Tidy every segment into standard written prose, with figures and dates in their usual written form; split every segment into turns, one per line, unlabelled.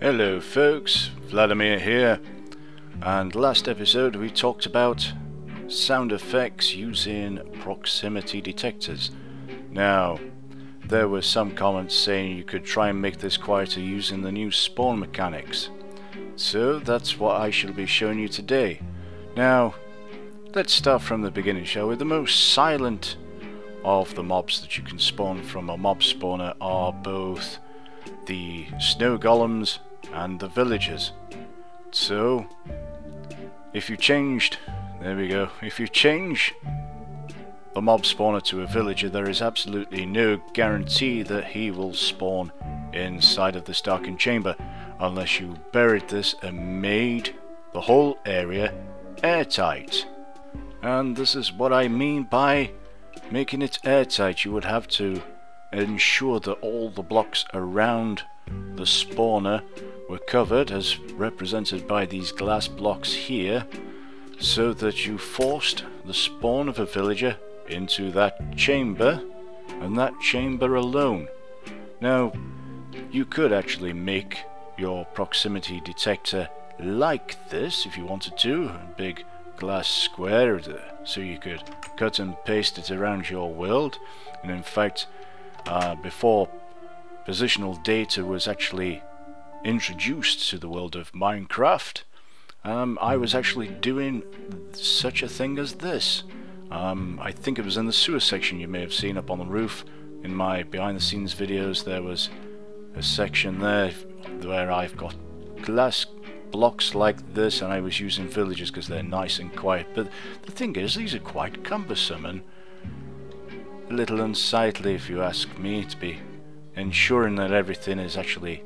Hello folks, Vladimir here, and last episode we talked about sound effects using proximity detectors. Now, there were some comments saying you could try and make this quieter using the new spawn mechanics. So that's what I shall be showing you today. Now, let's start from the beginning, shall we? The most silent of the mobs that you can spawn from a mob spawner are both the snow golems and the villagers. So if you changed, there we go, if you change the mob spawner to a villager, there is absolutely no guarantee that he will spawn inside of this darkened chamber unless you buried this and made the whole area airtight. And this is what I mean by making it airtight. You would have to ensure that all the blocks around the spawner were covered, as represented by these glass blocks here, so that you forced the spawn of a villager into that chamber, and that chamber alone. Now, you could actually make your proximity detector like this if you wanted to, a big glass square, so you could cut and paste it around your world. And in fact, before positional data was actually introduced to the world of Minecraft, I was actually doing such a thing as this. I think it was in the sewer section you may have seen up on the roof. In my behind the scenes videos there was a section there where I've got glass blocks like this, and I was using villagers because they're nice and quiet. But the thing is, these are quite cumbersome and a little unsightly, if you ask me, to be ensuring that everything is actually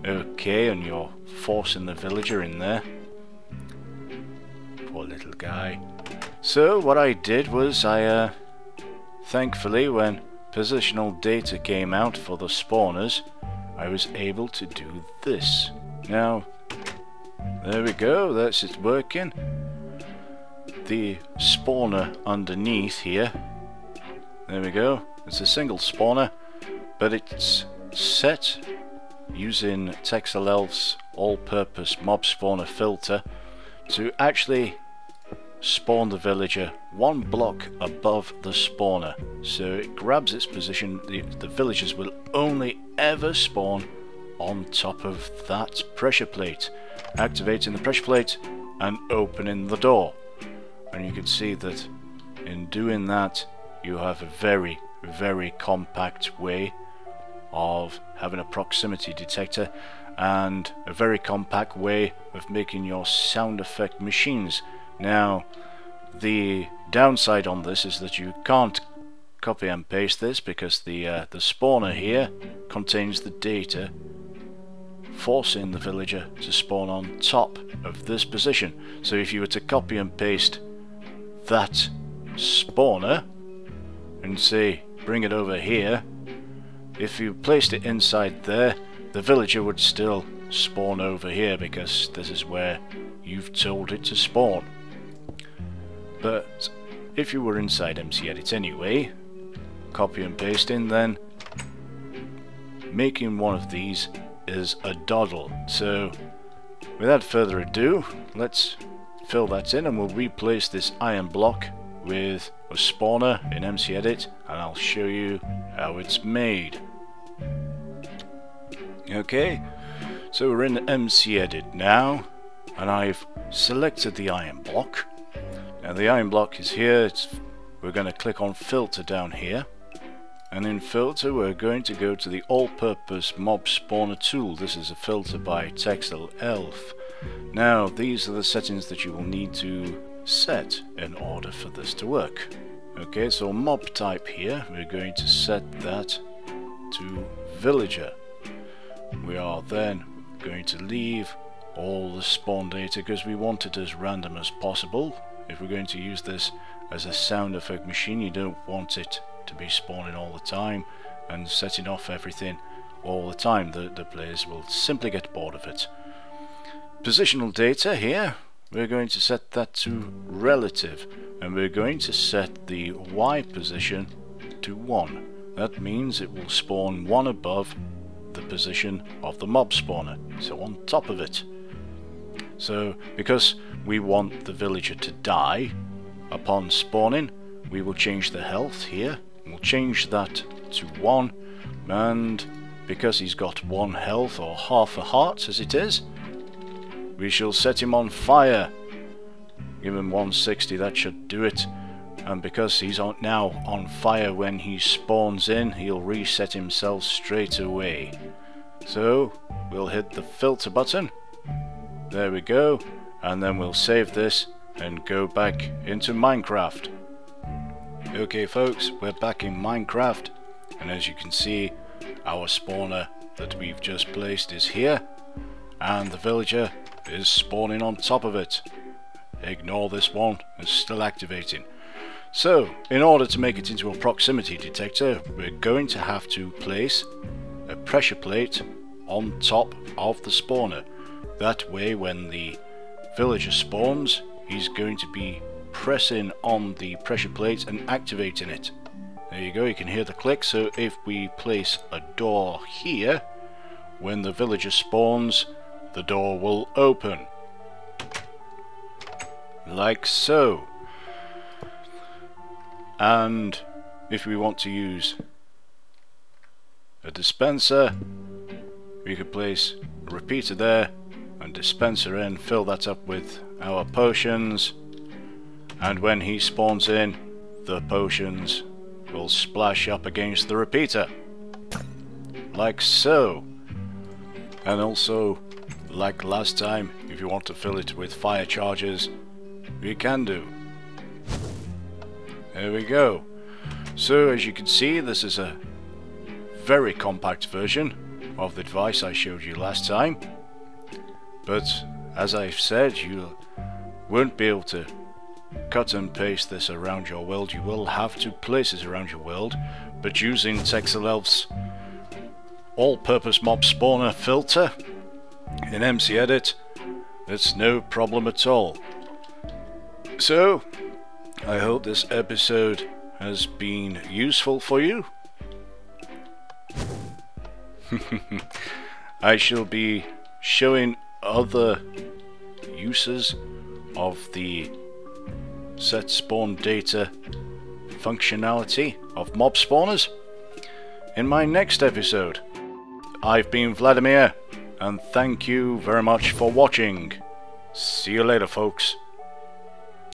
okay and you're forcing the villager in there. Poor little guy. So what I did was thankfully when positional data came out for the spawners, I was able to do this. Now, there we go, that's it working. The spawner underneath here, there we go, it's a single spawner, but it's set using TexelElf's all-purpose mob spawner filter to actually spawn the villager one block above the spawner. So it grabs its position. The villagers will only ever spawn on top of that pressure plate, activating the pressure plate and opening the door. And you can see that in doing that you have a very, very compact way of having a proximity detector, and a very compact way of making your sound effect machines. Now, the downside on this is that you can't copy and paste this because the spawner here contains the data forcing the villager to spawn on top of this position. So if you were to copy and paste that spawner and say bring it over here, if you placed it inside there, the villager would still spawn over here because this is where you've told it to spawn. But if you were inside MCEdit anyway, copy and pasting, then making one of these is a doddle. So without further ado, let's fill that in, and we'll replace this iron block with a spawner in MCEdit, and I'll show you how it's made. Okay, so we're in MCEdit now, and I've selected the iron block. Now the iron block is here. We're going to click on filter down here, and in filter we're going to go to the all-purpose mob spawner tool. This is a filter by TexelElf. Now these are the settings that you will need to set in order for this to work. Okay, so mob type here, we're going to set that to villager. We are then going to leave all the spawn data because we want it as random as possible. If we're going to use this as a sound effect machine, you don't want it to be spawning all the time and setting off everything all the time. The players will simply get bored of it. Positional data here, we're going to set that to relative, and we're going to set the Y position to 1. That means it will spawn one above the position of the mob spawner, so on top of it. So because we want the villager to die upon spawning, we will change the health here. We'll change that to 1, and because he's got 1 health, or half a heart as it is, we shall set him on fire. Give him 160, that should do it. And because he's now on fire when he spawns in, he'll reset himself straight away. So we'll hit the filter button. There we go. And then we'll save this and go back into Minecraft. Okay folks, we're back in Minecraft, and as you can see, our spawner that we've just placed is here, and the villager is spawning on top of it. Ignore this one, it's still activating. So, in order to make it into a proximity detector, we're going to have to place a pressure plate on top of the spawner. That way, when the villager spawns, he's going to be pressing on the pressure plate and activating it. There you go, you can hear the click. So if we place a door here, when the villager spawns, the door will open. Like so. And if we want to use a dispenser, we could place a repeater there and dispenser in, fill that up with our potions, and when he spawns in, the potions will splash up against the repeater. Like so. And also, like last time, if you want to fill it with fire charges, you can do. There we go. So as you can see, this is a very compact version of the device I showed you last time. But as I've said, you won't be able to cut and paste this around your world. You will have to place it around your world, but using Texelelf's all-purpose mob spawner filter in MCEdit, it's no problem at all. So I hope this episode has been useful for you. I shall be showing other uses of the set spawn data functionality of mob spawners in my next episode. I've been Vladimir, and thank you very much for watching. See you later, folks.